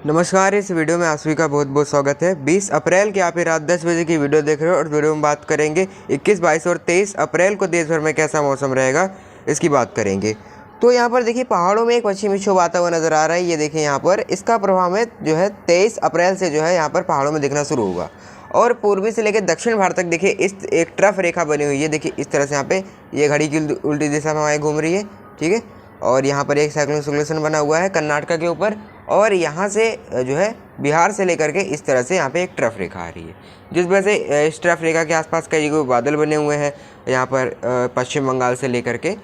नमस्कार। इस वीडियो में आप सभी का बहुत बहुत स्वागत है। 20 अप्रैल की आप ही रात 10 बजे की वीडियो देख रहे हो और वीडियो में बात करेंगे 21, 22 और 23 अप्रैल को देश भर में कैसा मौसम रहेगा, इसकी बात करेंगे। तो यहाँ पर देखिए पहाड़ों में एक पश्चिमी विक्षोभ आता हुआ नज़र आ रहा है। ये देखिए यहाँ पर इसका प्रभाव में जो है 23 अप्रैल से जो है यहाँ पर पहाड़ों में दिखना शुरू होगा और पूर्वी से लेकर दक्षिण भारत तक देखिए इस एक ट्रफ रेखा बनी हुई है। देखिए इस तरह से यहाँ पे ये घड़ी की उल्टी दिशा में हवाएं घूम रही है, ठीक है। और यहाँ पर एक साइक्लोनिक सर्कुलेशन बना हुआ है कर्नाटक के ऊपर और यहाँ से जो है बिहार से लेकर के इस तरह से यहाँ पे एक ट्रफ रेखा आ रही है, जिस वजह से इस ट्रफ रेखा के आसपास कई जगह बादल बने हुए हैं। यहाँ पर पश्चिम बंगाल से लेकर के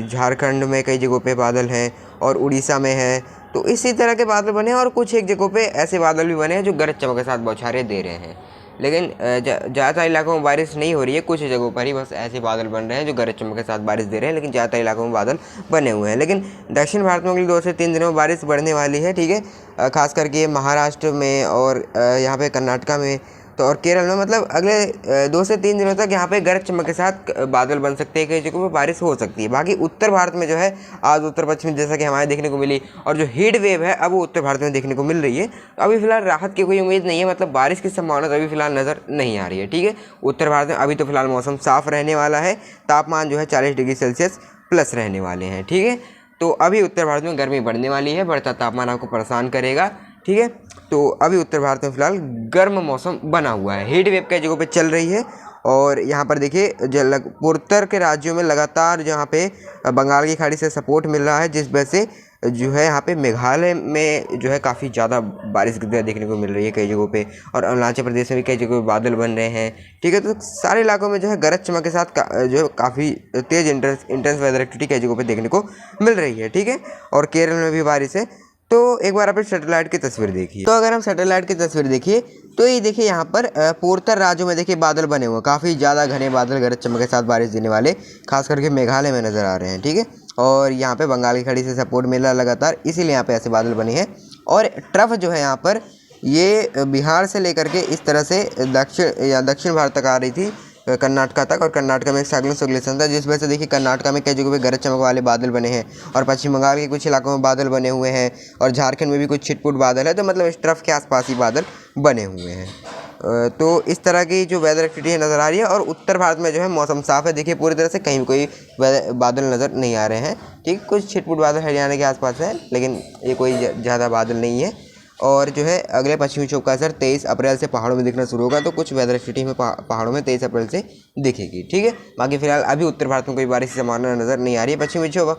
झारखंड में कई जगहों पे बादल हैं और उड़ीसा में है। तो इसी तरह के बादल बने हैं और कुछ एक जगहों पे ऐसे बादल भी बने हैं जो गरज चमक के साथ बौछारें दे रहे हैं। लेकिन ज़्यादातर इलाकों में बारिश नहीं हो रही है, कुछ जगहों पर ही बस ऐसे बादल बन रहे हैं जो गरज चमक के साथ बारिश दे रहे हैं, लेकिन ज़्यादातर इलाकों में बादल बने हुए हैं। लेकिन दक्षिण भारत में अगले 2 से 3 दिनों में बारिश बढ़ने वाली है, ठीक है। खास करके महाराष्ट्र में और यहाँ पे कर्नाटका में तो और केरल में, मतलब अगले 2 से 3 दिनों तक यहाँ पे गरज चमक के साथ बादल बन सकते हैं, कई जगहों पर बारिश हो सकती है। बाकी उत्तर भारत में जो है आज उत्तर पश्चिम जैसा कि हमारे देखने को मिली और जो हीट वेव है अब वो उत्तर भारत में देखने को मिल रही है। अभी फिलहाल राहत की कोई उम्मीद नहीं है, मतलब बारिश की संभावना अभी फिलहाल नज़र नहीं आ रही है, ठीक है। उत्तर भारत में अभी तो फिलहाल मौसम साफ रहने वाला है, तापमान जो है 40 डिग्री सेल्सियस प्लस रहने वाले हैं, ठीक है। तो अभी उत्तर भारत में गर्मी बढ़ने वाली है, बढ़ता तापमान आपको परेशान करेगा, ठीक है। तो अभी उत्तर भारत में फिलहाल गर्म मौसम बना हुआ है, हीट वेव कई जगहों पे चल रही है। और यहाँ पर देखिए पूर्वोत्तर के राज्यों में लगातार जहाँ पे बंगाल की खाड़ी से सपोर्ट मिल रहा है, जिस वजह से जो है यहाँ पे मेघालय में जो है काफ़ी ज़्यादा बारिश देखने को मिल रही है कई जगहों पे और अरुणाचल प्रदेश में भी कई जगहों पे बादल बन रहे हैं, ठीक है। तो सारे इलाकों में जो है गरज चमक के साथ जो है काफ़ी तेज़ इंटेंस वेदर एक्टिविटी कई जगहों पे देखने को मिल रही है, ठीक है। और केरल में भी बारिश है। तो एक बार आप सैटेलाइट की तस्वीर देखिए। तो अगर हम सैटेलाइट की तस्वीर देखिए तो ये देखिए यहाँ पर पूर्वोत्तर राज्यों में देखिए बादल बने हुए, काफ़ी ज़्यादा घने बादल गरज चमक के साथ बारिश देने वाले खास करके मेघालय में नज़र आ रहे हैं, ठीक है। और यहाँ पे बंगाल की खाड़ी से सपोर्ट मिल रहा लगातार, इसीलिए यहाँ पे ऐसे बादल बने हैं। और ट्रफ जो है यहाँ पर ये बिहार से लेकर के इस तरह से दक्षिण भारत तक आ रही थी, कर्नाटका तक, और कर्नाटका में एक साइक्लोनिक सर्कुलेशन था, जिस वजह से देखिए कर्नाटका में कई जगहों पे गरज चमक वाले बादल बने हैं और पश्चिम बंगाल के कुछ इलाकों में बादल बने हुए हैं और झारखंड में भी कुछ छिटपुट बादल है। तो मतलब इस ट्रफ के आसपास ही बादल बने हुए हैं। तो इस तरह की जो वेदर एक्टिविटी नज़र आ रही है और उत्तर भारत में जो है मौसम साफ है, देखिए पूरी तरह से कहीं कोई बादल नज़र नहीं आ रहे हैं, ठीक। कुछ छिटपुट बादल हरियाणा के आसपास है, लेकिन ये कोई ज़्यादा बादल नहीं है। और जो है अगले पश्चिमी विक्षोभ का असर 23 अप्रैल से पहाड़ों में दिखना शुरू होगा, तो कुछ वेदर एक्टिविटी में पहाड़ों में 23 अप्रैल से दिखेगी, ठीक है। बाकी फिलहाल अभी उत्तर भारत में कोई बारिश की संभावना नज़र नहीं आ रही है। पश्चिमी विक्षोभ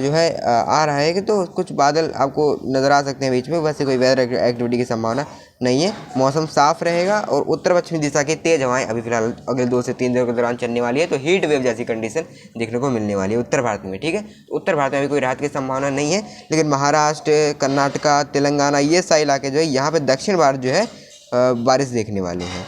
जो है आ रहा है कि तो कुछ बादल आपको नज़र आ सकते हैं बीच में, वैसे कोई वेदर एक्टिविटी की संभावना नहीं है। मौसम साफ रहेगा और उत्तर पश्चिमी दिशा की तेज़ हवाएं अभी फिलहाल अगले 2 से 3 दिनों के दौरान चलने वाली है। तो हीट वेव जैसी कंडीशन देखने को मिलने वाली है उत्तर भारत में, ठीक है। उत्तर भारत में अभी कोई राहत की संभावना नहीं है, लेकिन महाराष्ट्र, कर्नाटका, तेलंगाना, ये सारे इलाके जो है यहाँ पे दक्षिण भारत जो है बारिश देखने वाले हैं।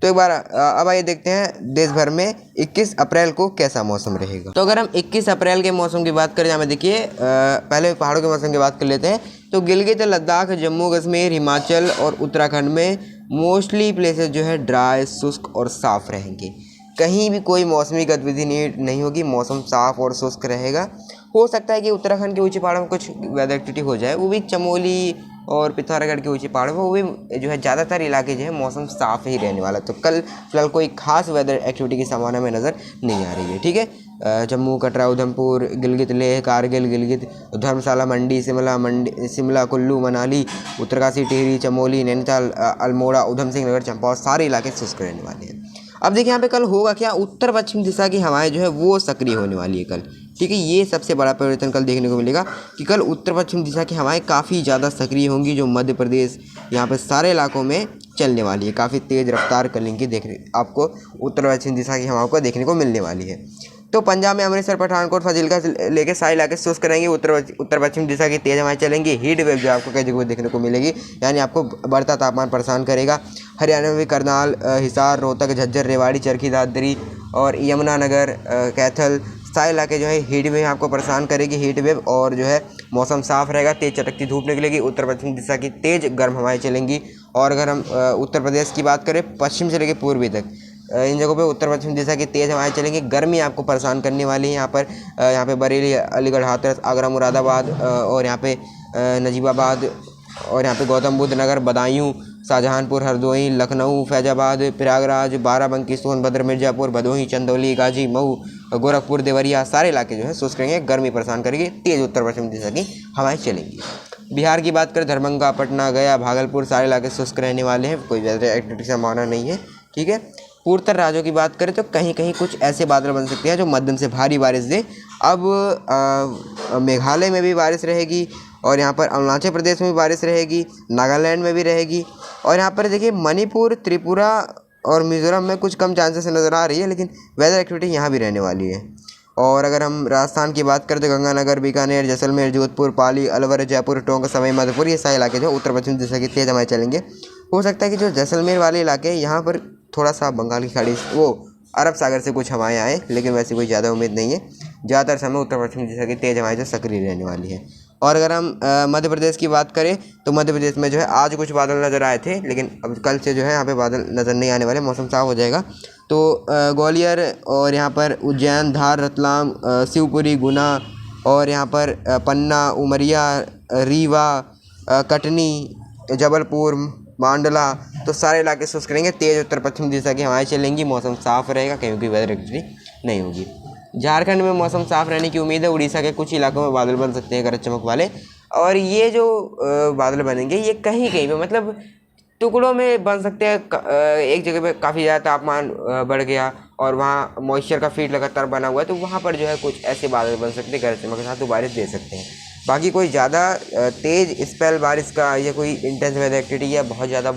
तो एक बार अब आइए देखते हैं देश भर में 21 अप्रैल को कैसा मौसम रहेगा। तो अगर हम 21 अप्रैल के मौसम की बात करें, हमें देखिए पहले पहाड़ों के मौसम की बात कर लेते हैं। तो गिलगित, लद्दाख, जम्मू कश्मीर, हिमाचल और उत्तराखंड में मोस्टली प्लेसेस जो है ड्राई, शुष्क और साफ़ रहेंगे। कहीं भी कोई मौसमी गतिविधि नहीं होगी, मौसम साफ़ और शुष्क रहेगा। हो सकता है कि उत्तराखंड के ऊंचे पहाड़ों में कुछ वेदर एक्टिविटी हो जाए, वो भी चमोली और पिथौरागढ़ के ऊंचे पहाड़ों में, वो भी जो है ज़्यादातर इलाके जो है मौसम साफ़ ही रहने वाला है। तो कल फिलहाल कोई खास वेदर एक्टिविटी की संभावना में नज़र नहीं आ रही है, ठीक है। जम्मू, कटरा, उधमपुर, गिलगित, लेह, कारगिल, गिलगित, धर्मशाला, मंडी, शिमला, कुल्लू, मनाली, उत्तरकाशी, टिहरी, चमोली, नैनीताल, अल्मोड़ा, उधम सिंह नगर, चंपावत, सारे इलाके शुष्क रहने वाले हैं। अब देखिए यहाँ पे कल होगा क्या, उत्तर पश्चिम दिशा की हवाएं जो है वो सक्रिय होने वाली है कल, ठीक है। ये सबसे बड़ा परिवर्तन कल देखने को मिलेगा कि कल उत्तर पश्चिम दिशा की हवाएं काफ़ी ज़्यादा सक्रिय होंगी, जो मध्य प्रदेश यहाँ पे सारे इलाकों में चलने वाली है। काफ़ी तेज़ रफ्तार करेंगी, देखने आपको उत्तर पश्चिम दिशा की हवाओं को देखने को मिलने वाली है। तो पंजाब में अमृतसर, पठानकोट, फाजिल्का से लेकर सारे इलाके शुष्क रहेंगे, उत्तर पश्चिम दिशा की तेज़ हवाएं चलेंगी। हीट वेव जो आपको कई जगह देखने को मिलेगी, यानी आपको बढ़ता तापमान परेशान करेगा। हरियाणा में भी करनाल, हिसार, रोहतक, झज्जर, रेवाड़ी, चरखी दादरी और यमुनानगर, कैथल, सारे इलाके जो है हीट वेव आपको परेशान करेगी, हीट वेव। और जो है मौसम साफ रहेगा, तेज़ चटकती धूप निकलेगी, उत्तर पश्चिम दिशा की तेज़ गर्म हवाएं चलेंगी। और अगर हम उत्तर प्रदेश की बात करें, पश्चिम से लेकर पूर्वी तक इन जगहों पे उत्तर पश्चिम दिशा की तेज़ हवाएं चलेंगी। गर्मी आपको परेशान करने वाली है। यहाँ पे बरेली, अलीगढ़, हाथरस, आगरा, मुरादाबाद और यहाँ पे नजीबाबाद, और यहाँ पे गौतम बुद्ध नगर, बदायूं, शाहजहांपुर, हरदोई, लखनऊ, फैजाबाद, प्रयागराज, बाराबंकी, सोनभद्र, मिर्जापुर, भदोही, चंदौली, गाजी, मऊ, गोरखपुर, देवरिया सारे इलाके जो है शुष्क रहेंगे, गर्मी परेशान करेगी, तेज उत्तर पश्चिम दिशा की हवाएं चलेंगी। बिहार की बात करें, दरभंगा, पटना, गया, भागलपुर सारे इलाके शुष्क रहने वाले हैं, कोई ज़्यादा एक्टिविटी की संभावना नहीं है। ठीक है। पूर्वोत्तर राज्यों की बात करें तो कहीं कहीं कुछ ऐसे बादल बन सकते हैं जो मध्यम से भारी बारिश दे। अब मेघालय में भी बारिश रहेगी और यहाँ पर अरुणाचल प्रदेश में भी बारिश रहेगी, नागालैंड में भी रहेगी, और यहाँ पर देखिए मणिपुर, त्रिपुरा और मिज़ोरम में कुछ कम चांसेस नज़र आ रही है, लेकिन वेदर एक्टिविटी यहाँ भी रहने वाली है। और अगर हम राजस्थान की बात करें तो गंगानगर, बीकानेर, जैसलमेर, जोधपुर, पाली, अलवर, जयपुर, टोंक, सवाई माधोपुर ये सारे इलाके जो उत्तर पश्चिम दिशा की तेज हवाएं चलेंगे। हो सकता है कि जो जैसलमेर वाले इलाके यहाँ पर थोड़ा सा बंगाल की खाड़ी वो अरब सागर से कुछ हवाएं आए, लेकिन वैसे कोई ज़्यादा उम्मीद नहीं है। ज़्यादातर समय उत्तर पश्चिम दिशा की तेज हवाएं जो सक्रिय रहने वाली है। और अगर हम मध्य प्रदेश की बात करें तो मध्य प्रदेश में जो है आज कुछ बादल नज़र आए थे, लेकिन अब कल से जो है यहाँ पे बादल नज़र नहीं आने वाले, मौसम साफ हो जाएगा। तो ग्वालियर और यहाँ पर उज्जैन, धार, रतलाम, शिवपुरी, गुना और यहाँ पर पन्ना, उमरिया, रीवा, कटनी, जबलपुर, मांडला तो सारे इलाके शुष्क रहेंगे, तेज़ उत्तर पश्चिम दिशा की हवाएं चलेंगी, मौसम साफ रहेगा, कहीं भी वेदर एक्टिविटी नहीं होगी। झारखंड में मौसम साफ रहने की उम्मीद है। उड़ीसा के कुछ इलाकों में बादल बन सकते हैं गरज चमक वाले, और ये जो बादल बनेंगे ये कहीं कहीं पे मतलब टुकड़ों में बन सकते हैं। एक जगह पे काफ़ी ज़्यादा तापमान बढ़ गया और वहाँ मॉइस्चर का फील्ड लगातार बना हुआ है, तो वहाँ पर जो है कुछ ऐसे बादल बन सकते हैं गरज चमक के साथ, तो बारिश दे सकते हैं। बाकी कोई ज़्यादा तेज़ स्पेल बारिश का या कोई इंटेंस वेदर एक्टिविटी या बहुत ज़्यादा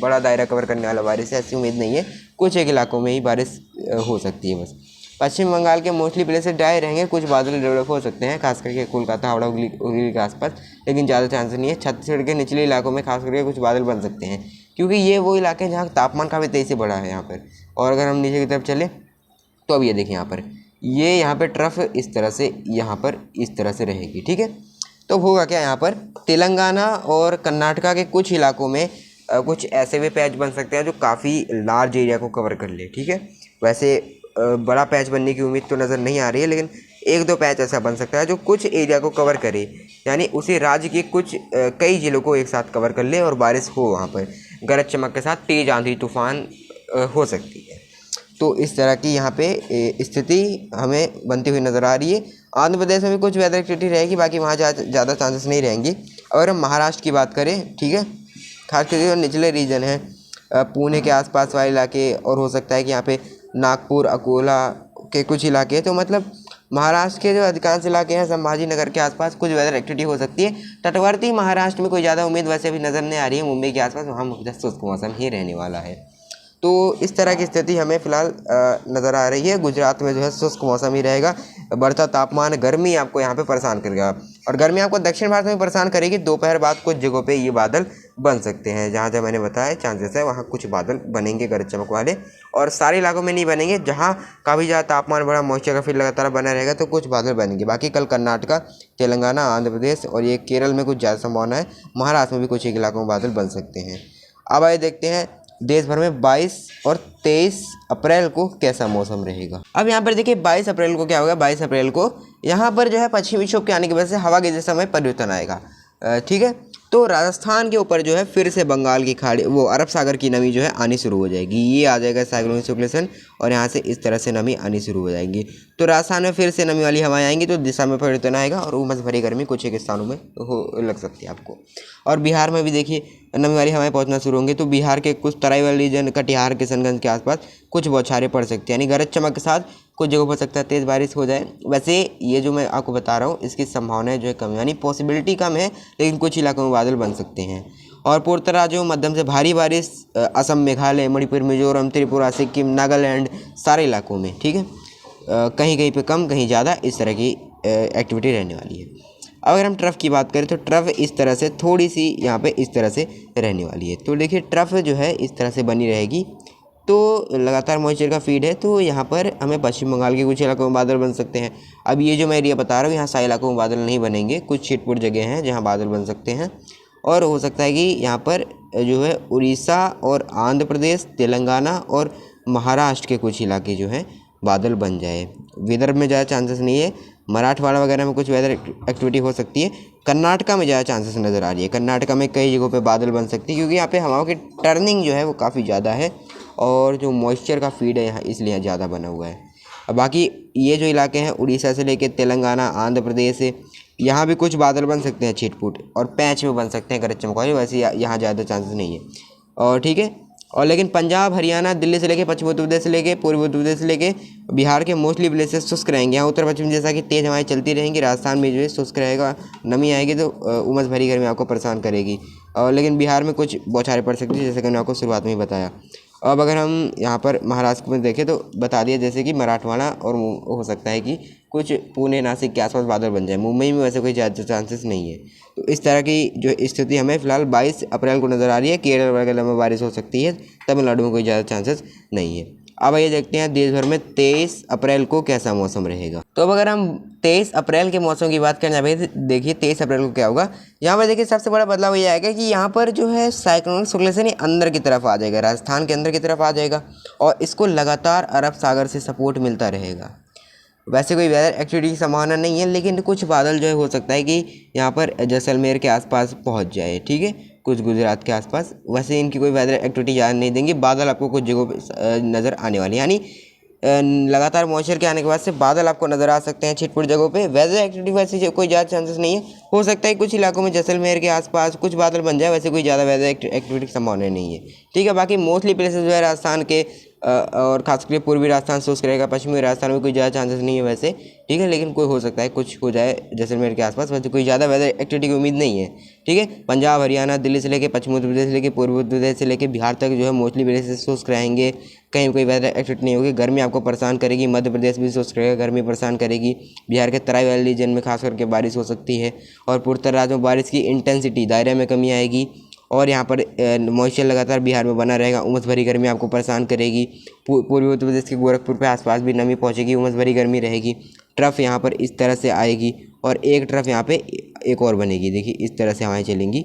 बड़ा दायरा कवर करने वाला बारिश है ऐसी उम्मीद नहीं है। कुछ एक इलाकों में ही बारिश हो सकती है बस। पश्चिम बंगाल के मोस्टली प्लेसेस ड्राई रहेंगे, कुछ बादल डेवलप हो सकते हैं खास करके कोलकाता, हावड़ा, हुगली के आसपास, लेकिन ज़्यादा चांस नहीं है। छत्तीसगढ़ के निचले इलाकों में खास करके कुछ बादल बन सकते हैं, क्योंकि ये वो इलाके हैं जहाँ तापमान काफ़ी तेज़ी से बढ़ा है यहाँ पर। और अगर हम नीचे की तरफ चलें तो अब ये देखिए यहाँ पर ये यहाँ पर ट्रफ इस तरह से यहाँ पर इस तरह से रहेगी। ठीक है। तो होगा क्या, यहाँ पर तेलंगाना और कर्नाटका के कुछ इलाकों में कुछ ऐसे भी पैच बन सकते हैं जो काफ़ी लार्ज एरिया को कवर कर ले। ठीक है। वैसे बड़ा पैच बनने की उम्मीद तो नज़र नहीं आ रही है, लेकिन एक दो पैच ऐसा बन सकता है जो कुछ एरिया को कवर करे, यानी उसी राज्य के कुछ कई जिलों को एक साथ कवर कर ले और बारिश हो, वहाँ पर गरज चमक के साथ तेज़ आंधी तूफान हो सकती है। तो इस तरह की यहाँ पे स्थिति हमें बनती हुई नज़र आ रही है। आंध्र प्रदेश में भी कुछ वेदर एक्टिविटी रहेगी, बाकी वहाँ ज़्यादा चांसेस नहीं रहेंगी। अगर हम महाराष्ट्र की बात करें, ठीक है, खास करके जो निचले रीजन है पुणे के आसपास वाले इलाके, और हो सकता है कि यहाँ पे नागपुर, अकोला के कुछ इलाके, तो मतलब महाराष्ट्र के जो अधिकांश इलाके हैं संभाजी नगर के आसपास कुछ वेदर एक्टिविटी हो सकती है। तटवर्ती महाराष्ट्र में कोई ज़्यादा उम्मीद वैसे अभी नज़र नहीं आ रही है। मुंबई के आसपास वहाँ मुख्यतः शुष्क मौसम ही रहने वाला है। तो इस तरह की स्थिति हमें फ़िलहाल नज़र आ रही है। गुजरात में जो है शुष्क मौसम ही रहेगा, बढ़ता तापमान, गर्मी आपको यहाँ पे परेशान करेगा, और गर्मी आपको दक्षिण भारत में परेशान करेगी। दोपहर बाद कुछ जगहों पे ये बादल बन सकते हैं, जहाँ जहाँ मैंने बताया चांसेस है वहाँ कुछ बादल बनेंगे गरज चमक वाले, और सारे इलाकों में नहीं बनेंगे। जहाँ काफ़ी ज़्यादा तापमान बढ़ा, मॉइस्चर का फील्ड लगातार बना रहेगा तो कुछ बादल बनेंगे। बाकी कल कर्नाटका, तेलंगाना, आंध्र प्रदेश और ये केरल में कुछ ज़्यादा संभावना है। महाराष्ट्र में भी कुछ एक इलाकों में बादल बन सकते हैं। अब आइए देखते हैं देश भर में 22 और 23 अप्रैल को कैसा मौसम रहेगा। अब यहाँ पर देखिए 22 अप्रैल को क्या होगा। 22 अप्रैल को यहाँ पर जो है पश्चिमी विक्षोभ के आने की वजह से हवा की दिशा में परिवर्तन आएगा। ठीक है। तो राजस्थान के ऊपर जो है फिर से बंगाल की खाड़ी, वो अरब सागर की नमी जो है आनी शुरू हो जाएगी। ये आ जाएगा साइक्लोनिक सर्कुलेशन, और यहाँ से इस तरह से नमी आनी शुरू हो जाएगी। तो राजस्थान में फिर से नमी वाली हवाएं आएंगी, तो दिशा में परिवर्तन आएगा और उमस भरी गर्मी कुछ एक स्थानों में हो लग सकती है आपको। और बिहार में भी देखिए नमी वाली हवाएं पहुँचना शुरू होंगी। तो बिहार के कुछ तराई वाले रीजन, कटिहार, किशनगंज के आसपास कुछ बौछारें पड़ सकती हैं, यानी गरज चमक के साथ कुछ जगहों पर सकता है तेज़ बारिश हो जाए। वैसे ये जो मैं आपको बता रहा हूँ इसकी संभावनाएं जो है कम, यानी पॉसिबिलिटी कम है, लेकिन कुछ इलाकों में बादल बन सकते हैं। और पूर्वोत्तर राज्यों में मध्यम से भारी बारिश असम, मेघालय, मणिपुर, मिजोरम, त्रिपुरा, सिक्किम, नागालैंड सारे इलाकों में। ठीक है। कहीं कहीं पे कम, कहीं ज़्यादा, इस तरह की एक्टिविटी रहने वाली है। अगर हम ट्रफ की बात करें तो ट्रफ इस तरह से थोड़ी सी यहाँ पे इस तरह से रहने वाली है। तो देखिए ट्रफ जो है इस तरह से बनी रहेगी, तो लगातार मॉइस्चर का फीड है, तो यहाँ पर हमें पश्चिम बंगाल के कुछ इलाकों में बादल बन सकते हैं। अब ये जो मैं एरिया बता रहा हूँ यहाँ सारे इलाकों में बादल नहीं बनेंगे, कुछ छिटपुट जगह हैं जहाँ बादल बन सकते हैं। और हो सकता है कि यहाँ पर जो है उड़ीसा और आंध्र प्रदेश, तेलंगाना और महाराष्ट्र के कुछ इलाके जो हैं बादल बन जाए। विदर्भ में ज़्यादा चांसेस नहीं है, मराठवाड़ा वगैरह में कुछ वेदर एक्टिविटी हो सकती है। कर्नाटका में ज़्यादा चांसेस नज़र आ रही है। कर्नाटका में कई जगहों पे बादल बन सकती है क्योंकि यहाँ पे हवाओं की टर्निंग जो है वो काफ़ी ज़्यादा है और जो मॉइस्चर का फीड है यहाँ इसलिए ज़्यादा बना हुआ है। अब बाकी ये जो इलाके हैं उड़ीसा से लेकर तेलंगाना, आंध्र प्रदेश से, यहाँ भी कुछ बादल बन सकते हैं छिटपुट और पैच में बन सकते हैं गरज चमक वाले, वैसे यहाँ ज़्यादा चांसेस नहीं है। और ठीक है, और लेकिन पंजाब, हरियाणा, दिल्ली से लेके पश्चिमी उत्तर प्रदेश से लेके पूर्वी उत्तर प्रदेश से लेके बिहार के मोस्टली प्लेसेस शुष्क रहेंगे। यहाँ उत्तर पश्चिम जैसा कि तेज़ हवाएं चलती रहेंगी। राजस्थान में जो है शुष्क रहेगा, नमी आएगी तो उमस भरी गर्मी आपको परेशान करेगी। और लेकिन बिहार में कुछ बौछारें पड़ सकती है जैसे कि मैंने आपको शुरुआत में ही बताया। अब अगर हम यहाँ पर महाराष्ट्र में देखें तो बता दिया जैसे कि मराठवाड़ा और हो सकता है कि कुछ पुणे, नासिक के आसपास बादल बन जाए। मुंबई में वैसे कोई ज़्यादा चांसेस नहीं है। तो इस तरह की जो स्थिति हमें फ़िलहाल 22 अप्रैल को नज़र आ रही है। केरल वगैरह में बारिश हो सकती है, तमिलनाडु में कोई ज़्यादा चांसेस नहीं है। अब आइए देखते हैं देश भर में 23 अप्रैल को कैसा मौसम रहेगा। तो अब अगर हम 23 अप्रैल के मौसम की बात करें, भाई देखिए 23 अप्रैल को क्या होगा। यहाँ पर देखिए सबसे बड़ा बदलाव ये आएगा कि यहाँ पर जो है साइक्लोनिक सर्कुलेशन अंदर की तरफ आ जाएगा, राजस्थान के अंदर की तरफ आ जाएगा और इसको लगातार अरब सागर से सपोर्ट मिलता रहेगा। वैसे कोई वेदर एक्टिविटी की संभावना नहीं है, लेकिन कुछ बादल जो है हो सकता है कि यहाँ पर जैसलमेर के आसपास पहुँच जाए, ठीक है, कुछ गुजरात के आसपास। वैसे इनकी कोई वेदर एक्टिविटी ज़्यादा नहीं देंगी। बादल आपको कुछ जगहों पे नज़र आने वाली, यानी लगातार मॉइस्चर के आने के बाद से बादल आपको नज़र आ सकते हैं छिटपुट जगहों पे। वेदर एक्टिविटी वैसे कोई ज़्यादा चांसेस नहीं है। हो सकता है कुछ इलाकों में जैसलमेर के आसपास कुछ बादल बन जाए, वैसे कोई ज़्यादा वेदर एक्टिविटी की संभावना नहीं है, ठीक है। बाकी मोस्टली प्लेसेस जो है राजस्थान के और खासकर पूर्वी राजस्थान शुष्क रहेगा, पश्चिमी राजस्थान में कोई ज़्यादा चांसेस नहीं है वैसे, ठीक है, लेकिन कोई हो सकता है कुछ हो जाए जैसलमेर के आसपास, वैसे कोई ज़्यादा वेदर एक्टिविटी की उम्मीद नहीं है, ठीक है। पंजाब, हरियाणा, दिल्ली से लेकर पश्चिमी उत्तर प्रदेश से लेकर पूर्वी उत्तर प्रदेश से लेकर बिहार तक जो है मोस्टली प्लेसेस शुष्क रहेंगे, कहीं कोई वेदर एक्टिविटी नहीं होगी। गर्मी आपको परेशान करेगी। मध्य प्रदेश भी शुष्क रहेगा, गर्मी परेशान करेगी। बिहार के तराई वाले रीजन में खास करके बारिश हो सकती है और पूर्वोत्तर राज्यों में बारिश की इंटेंसिटी दायरे में कमी आएगी और यहाँ पर मॉइस्चर लगातार बिहार में बना रहेगा। उमस भरी गर्मी आपको परेशान करेगी। पूर्वी उत्तर प्रदेश के गोरखपुर पे आसपास भी नमी पहुँचेगी, उमस भरी गर्मी रहेगी। ट्रफ यहाँ पर इस तरह से आएगी और एक ट्रफ यहाँ पे एक और बनेगी। देखिए इस तरह से हवाएं चलेंगी।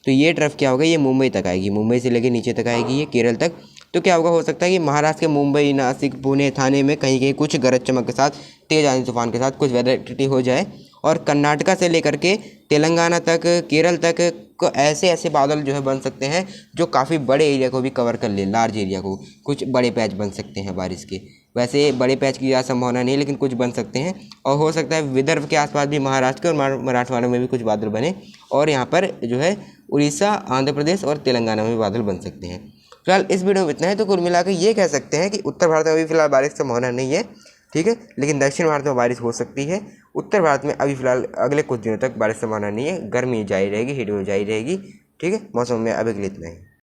तो ये ट्रफ क्या होगा, ये मुंबई तक आएगी, मुंबई से लेकर नीचे तक आएगी, ये केरल तक। तो क्या होगा, हो सकता है कि महाराष्ट्र के मुंबई, नासिक, पुणे, थाने में कहीं कहीं कुछ गरज चमक के साथ, तेज आंधी तूफान के साथ कुछ वेदर एक्टिविटी हो जाए और कर्नाटका से लेकर के तेलंगाना तक, केरल तक को ऐसे ऐसे बादल जो है बन सकते हैं जो काफ़ी बड़े एरिया को भी कवर कर ले, लार्ज एरिया को। कुछ बड़े पैच बन सकते हैं बारिश के। वैसे बड़े पैच की ज़्यादा संभावना नहीं है, लेकिन कुछ बन सकते हैं और हो सकता है विदर्भ के आसपास भी, महाराष्ट्र के और मराठवाड़ा में भी कुछ बादल बने और यहाँ पर जो है उड़ीसा, आंध्र प्रदेश और तेलंगाना में भी बादल बन सकते हैं। फिलहाल इस वीडियो में इतना है। तो कुल मिलाकर ये कह सकते हैं कि उत्तर भारत में अभी फिलहाल बारिश की संभावना नहीं है, ठीक है, लेकिन दक्षिण भारत में बारिश हो सकती है। उत्तर भारत में अभी फिलहाल अगले कुछ दिनों तक बारिश की संभावना नहीं है। गर्मी जारी रहेगी, हीट वेव जारी रहेगी, ठीक है। मौसम में अभी के लिए इतना ही।